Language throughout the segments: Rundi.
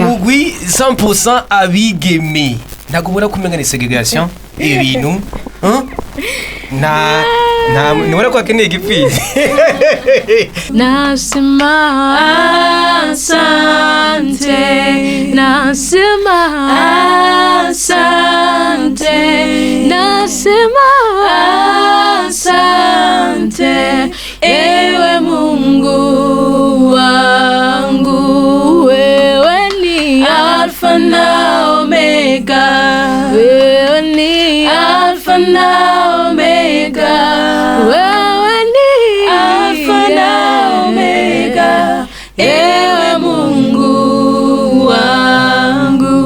Umurwi 100% abigeme. Ntagubura kumenya ni segregation ibintu. Nubona ko akeneye igipfizi. Nasema asante, nasema asante, nasema asante, ewe Mungu wangu, wewe ni Alfa na Omega, wewe ni Alfa na Omega, wewe ni Alfa na Omega, ewe Mungu wangu.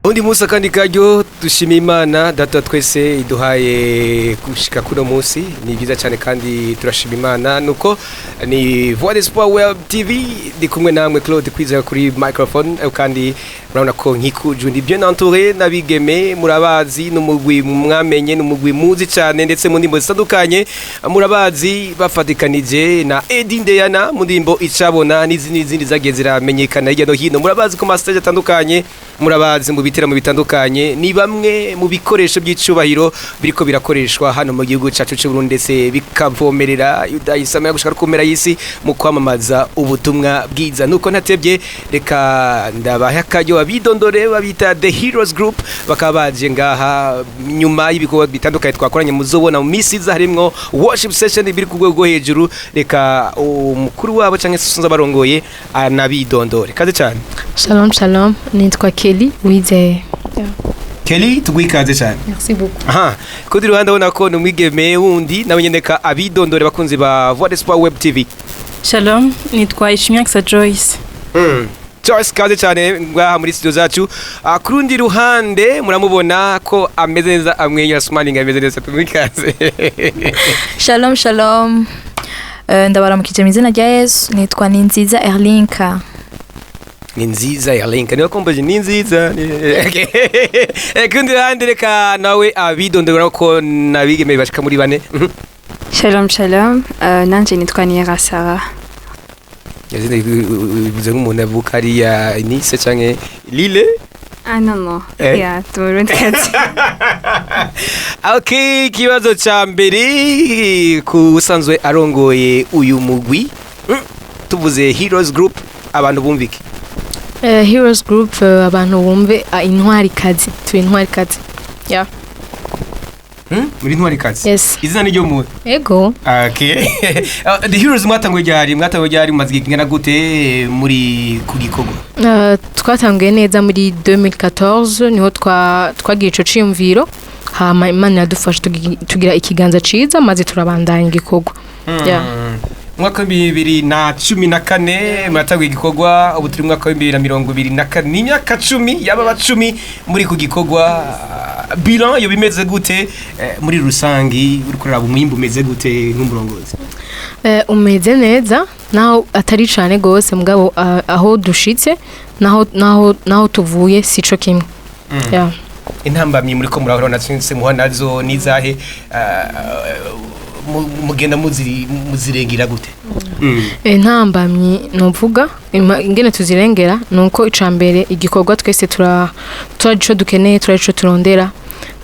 Undi musa kandi karyo dushima Imana data twese iduhaye gushika kuno munsi ni byiza cyane kandi turashima Imana nuko ni Voix d'Espoir Web TV ndi kumwe namwe Claude Kwiza kuri microphone kandi urabona ko nkikuju ndi bien entouré n'abigeme murabazi n'umurwi mwamenye n'umurwi muzi cyane ndetse mu ndimbo zitandukanye murabazi bafatikanije na Edindeyana mu ndimbo icabona n'izindi zagiye ziramenyekana hirya no hino murabazi ko stage atandukanye murabazi mu bitaramo bitandukanye ni bamwe mu bikoresho by'icubahiro biriko birakoreshwa hano mu gihugu cyacu cy'u Burundi ndetse bikavomerera yudayisama gushaka kumera yisi mu kwamamaza ubutumwa bwiza nuko ntatebye reka ndabaha akaryo abidondore babita The Heroes Group bakabaje ngaha nyuma y'ibikorwa bitandukanye twakoranye muzobona mu misi za harimwo worship session biri ku rwego hejuru reka umukuru wabo canke sunza barongoye anabidondore kaze cyane. Shalom shalom, nitwa Kelly Wizeye. Kelly tugwikaze cyane. Merci beaucoup. Aha, kodi ruhanda ubona ko numwigeme wundi nawe nyendeka abidondore bakunzi ba Voix d'Espoir Web TV. Shalom, nitwa Ishimyakisa Joyce. Joyce kaze cyane ngaha muri studio zacu. Kurundi ruhande muramubona ko ameze neza amwenyura smiling ameze neza tumwikaze. Shalom shalom. Ndabaramukije mu izina rya Yesu, nitwa Ciza Erlinka. Ni nziza ya Lingthing niyo kombaje ni nziza kundi handi reka nawe abidondora ko nabigeme bashika muri bane. Shalom shalom, nanje nitwa Niera Sara. Yazinde bivuze nk'umuntu avuka ari ya Nice canke Lille. Ah non ya turundi kati. Okay, kibazo ca mbere kusanzwe arongoye uyu mugwi tuvuze Heroes Group abantu bumvike. Heroes Group abantu bumve intwari kazi tu intwari kazi yeah muri intwari kazi yes izina ni ryo mu ego okay The Heroes mwatanguye ryari maze ngana gute muri kugikorwa twatanguye neza muri 2014 niho twagiye ico ciyumviro hama Imana yadufasha tugira ikiganza ciza maze turabandanya igikorwa yeah mwaka 2014 muratanguye igikorwa ubu turi mwaka 2024 ni imyaka 10 yaba 10 muri kugikorwa bilan yo bimeze gute muri rusangi uri kuraba umwimbo umeze gute nk'umurongozi umeze neza naho atari cyane gose mugabo aho dushitse naho tuvuye sico kimwe yeah intambamye muri ko murahorana cyinse muhanazo nizahe mugenda muzirengera gute intambamye novuga ingene tuzirengera nuko icambere igikorwa twese turaco dukeneye turaco turondera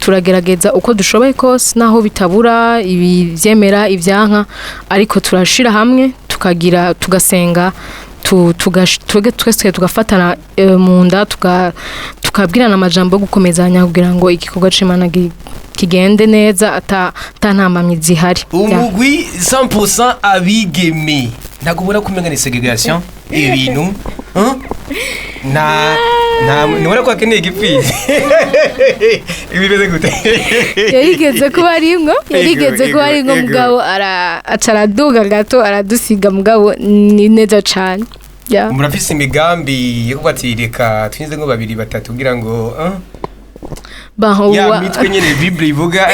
turagerageza uko dushoboye kose naho bitabura ibivyemera ivyanka ariko turashira hamwe tukagira tugasenga twese tugafatana mu nda tukabwirana amajambo yo gukomezanya kugira ngo igikorwa c'Imana kigende neza atantamamye zihari. Umurwi 100% abigeme ntagubura kumenya ni segregation ibintu nubona ko akeneye igipfizi ibimeze gute yarigeze kuba arimwo mugabo araduga gato aradusiga mugabo ni neza cyane murafise imigambi yo kubatireka twinze ngo 2-3 kugira ngo ya mitwe nyene Bible ivuga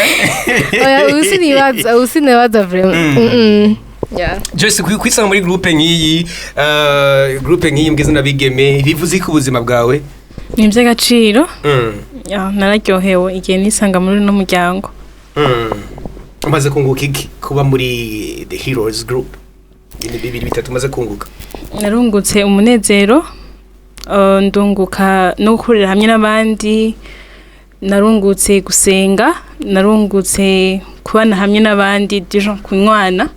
usinibaza vraiment Just kwisanga muri groupe nk'iyi mbwiza n'abigeme bivuze ko ubuzima bwawe ni iby'agaciro nararyohewe igihe nisanga muri no muryango umaze kunguka iki kuba muri the Heroes Group? Ibintu bibiri bitatu umaze kunguka. narungutse umunezero, ndunguka no gukorera hamwe n'abandi, narungutse gusenga, narungutse kubana hamwe n'abandi deja kunywana,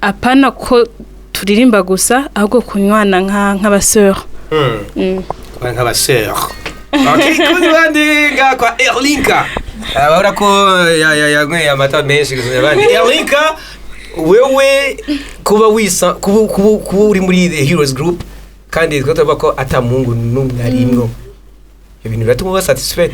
apana ko turirimba gusa ahubwo kunywana nk'abaseur. Kubana nk'abaseur. Okay, kundi bandi kwa Erlinka. Ahora ko ya amata menshi kuzunya bandi. Erlinka, wewe kuba uri muri the Heroes Group kandi twataba ko atamungu n'umwe arimwo. Ibintu biratuma uba satisfied.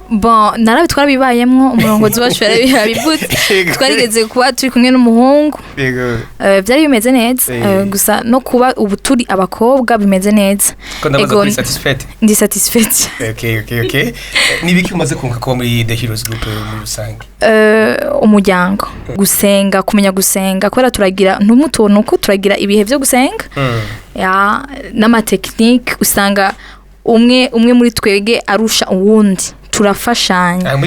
Bon, narabi twarabibayemwo umurongozi wacu yarabivutse. Twarigeze kuba turi kumwe n'umuhungu. Yego. Byari bimeze neza. Gusa no kuba ubu turi abakobwa bimeze neza. Ko ndabaza kuri satisfied. Ndi satisfied. Okay. Nibiki umaze kunguka kuba muri the Heroes Group muri rusange? Umuryango, gusenga, kumenya gusenga, kubera turagira ntumutuntu ko turagira ibihe byo gusenga. Ya n'amateknique usanga umwe muri twege arusha uwundi, turafashanya.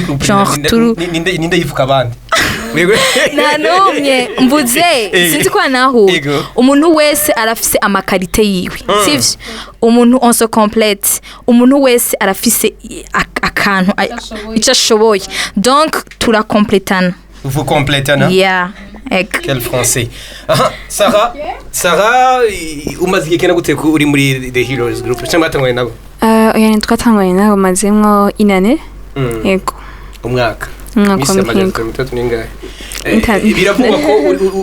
Ninde yifuka abandi? Nanumye mvuze sinzi kwa naho umuntu wese arafise amakarite yiwe, sivyo? Umuntu on se complète, umuntu wese arafise akantu icyo ashoboye, donc turakompletana. Vous complétez, yeah. Quel français. Sarah, umaze igihe kena gute uri muri the Heroes Group? Cyangwa mwatangwaye nabo? Yani twatangwaye nabo mazemwo inane. Yego. Umwaka. Umwaka ningahe? Biravugwa ko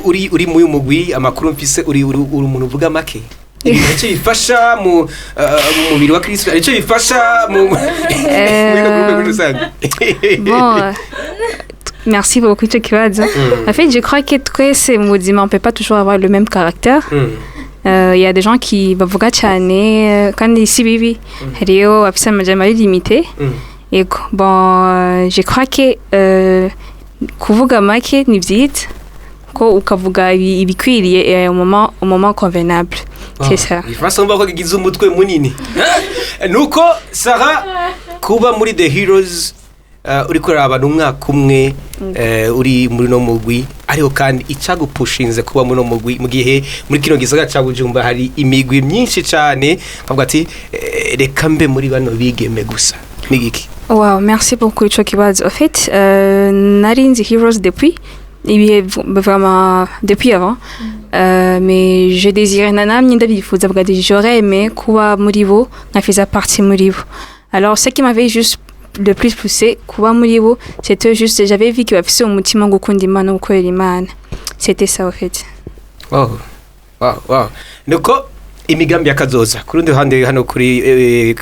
uri mu Umurwi, amakuru mfise uri umuntu uvuga make. Icyo bifasha mu mubiri wa Kristo, icyo bifasha mu groupe rusange. Bon. Merci beaucoup de kibazo. En fait, je crois que très mouvement on peut pas toujours avoir le même caractère. Il y a des gens qui bavuga cyane kandi si bibi. Hariyo afise amajambo limité. Et bon, je crois que kuvuga make ni vite ko ukavuga ibikwiriye au moment convenable. C'est ça. Il faut savoir ko gize umutwe munini. Nuko Sarah kuba muri the Heroes uri kuraba umwaka umwe uri muri no mugwi, ariko kandi icagupushinze kuba muri no mugwi mu gihe muri kino gisagara ca Bujumbura hari imigwi myinshi cyane, bavuga ati reka mbe muri bano bigeme gusa. Nigiki? Wow, merci beaucoup ico kibazo. En fait, narinzi Heroes depuis vraiment depuis avant. Mais je désirais nanamye ndabifuza bwa j'aurais aimé kuba muri bo, nkafiza partie muri bo. Alors ce qui m'avait juste le plus poussé kuba muri bo, c'était juste j'avais vu qu'il y avait umutima gukunda Imana no gukorera Imana. C'était ça en fait. Wow. Nuko imigambi yakazoza kurundi hande hano kuri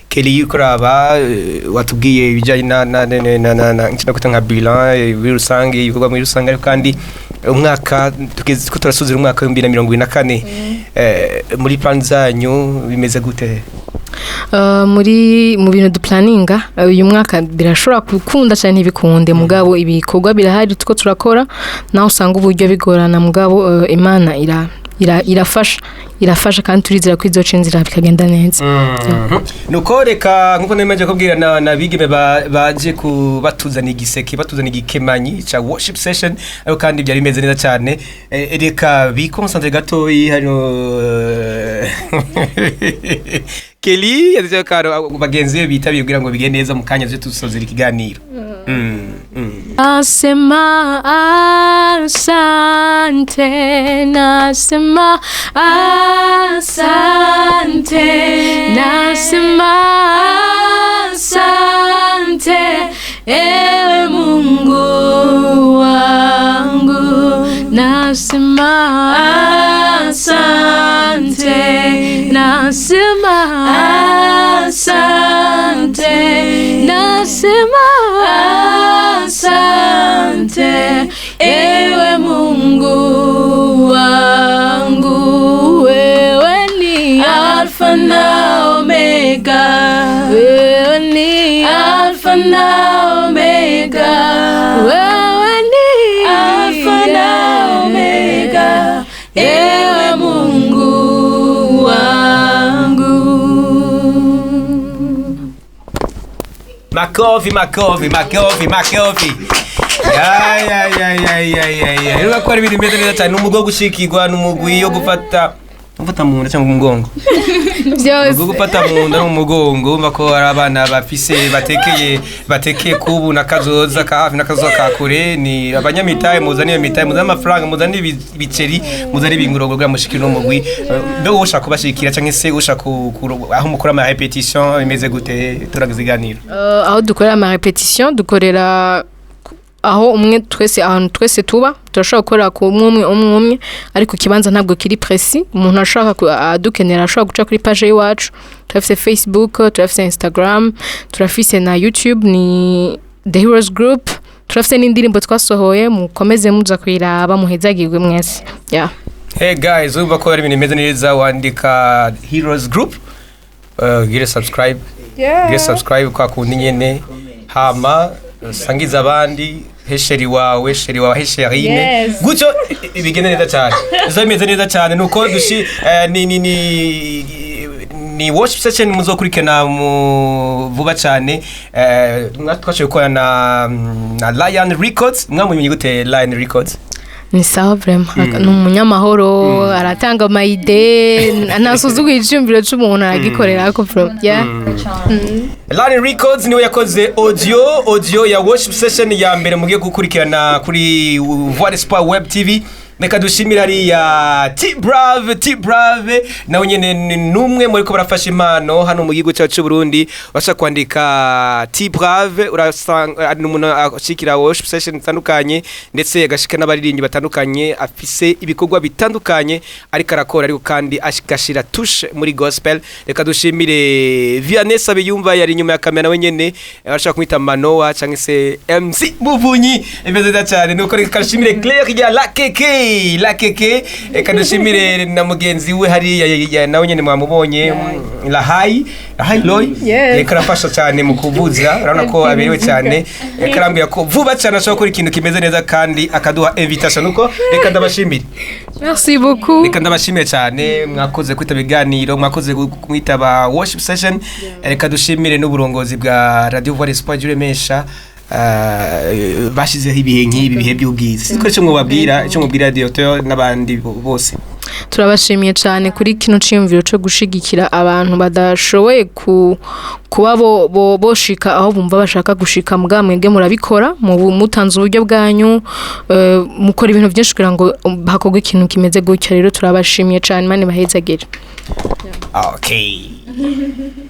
Kelly kuraba watubwiye ibijanye na nkina kutanga bilan birusange ibikorwa muri rusange, kandi umwaka tugeze ko turasuzira umwaka wa 2024 muri plan zanyu bimeze gute? Mu bintu duplaninga uyu mwaka birashobora gukunda cyane ntibikunde, mugabo ibikorwa birahari tuko turakora, naho usanga uburyo bigorana, mugabo Imana irafasha kandi turizera ko izoca inzira bikagenda neza. Nuko reka nkuko nemeje kubwira na bigeme baje kubatuzana igiseke, batuzana igikemanyi cha worship session, ayo kandi byari bimeze neza cyane. Reka bikonsantre gatoyi hano Kelly yaje karo bagenzi bitabiye kugira ngo bigende neza mu kanya je tusozera ikiganiro. Nasema asante, nasema asante, nasema asante, ewe Mungu wangu, nasema asante, nasema asante, nasema asante, ewe Mungu wangu, wewe ni Alfa na Omega, wewe ni Alfa na Omega, wewe ni Alfa na Omega, ewe Mungu wangu. makofi rero ko ari ibintu bimeze neza cyane n'umugwi wo gushikirwa n'umugwi wo gufata mu nda cyangwa mu mugongo byose gufata mu nda n'umugongo umva ko ari abana bafise batekeye kubu na kazoza ka hafi na kazoza ka kure ni abanyamitaye muzaniye mitaye muzaniye amafaranga muzaniye ibiceri muzaniye ibingurogoro bwa mushikira n'umugwi byo ushaka kubashikira cyangwa se ushaka aho mukora ama repetition imeze gute turagiziganira aho dukorera ama repetition dukorera aho ahantu twese tuba turashobora gukora ku umwe ariko ikibanza ntabwo kiri presi umuntu ashaka adukenera ashobora guca kuri page y'iwacu turafise Facebook turafise Instagram turafise na YouTube ni The Heroes Group turafise n'indirimbo twasohoye mukomeze muza kuyiraba muhezagirwe mwese Hey guys uba ko ari ibintu bimeze neza wandika Heroes Group gire subscribe kwa kundi nyene hama sangiza abandi hesheri wawe hesherine gutyo ibigene neza cyane zo bimeze neza cyane nuko dushi ni worship session muzokurikana vuba cyane twashoboye gukora na Lion Records mwamumenye gute Lion Records ni sawa vraiment ni umunyamahoro aratanga amayide anasuzuguye icyumviro cy'umuntu aragikorera ko Lion Records niwe yakoze audio ya worship session ya mbere mugiye gukurikirana kuri Voix Web TV Neka dushimira ya T.Brave nawe nyene numwe muri ko barafasha impano hano mu gihugu cyacu Burundi bashaka kwandika T.Brave urasanga umuntu ashikira worship session itandukanye ndetse agashika n'abaririmbyi batandukanye afise ibikorwa bitandukanye ariko arakora ariko kandi ashikashira touche muri gospel reka dushimire Vianney Sabiyumva yari nyuma ya kamera nawe nyene arashaka kumwita Manoa cyangwa se MC Muvunyi imeze cyane nuko reka dushimire Claire ya la keke kadushimire na mugenzi we hari nawe nyene mwamubonye la hai loy karafasha cyane mu kuvuza urabona ko aberewe cyane karambye ko vuba cyane ashobora gukora ikintu kimeze neza kandi akaduha invitation nuko reka ndabashimire merci beaucoup reka ndabashimire cyane mwakoze kwita biganiro mwakoze kwitaba worship session reka dushimire n'uburongozi bwa Radio Voix Juremesha bashizeho ibihe nk'ibi bihe by'ubwiza siko cyo mwabwira directeur n'abandi bose turabashimiye cyane kuri kino cyumviro cyo gushigikira abantu badashoboye kuba boshika aho bumva bashaka gushika mwebwe murabikora mutanze uburyo bwanyu mukora ibintu byinshi kugira ngo hakorwe ikintu kimeze gutya rero turabashimiye cyane mane bahezagire okay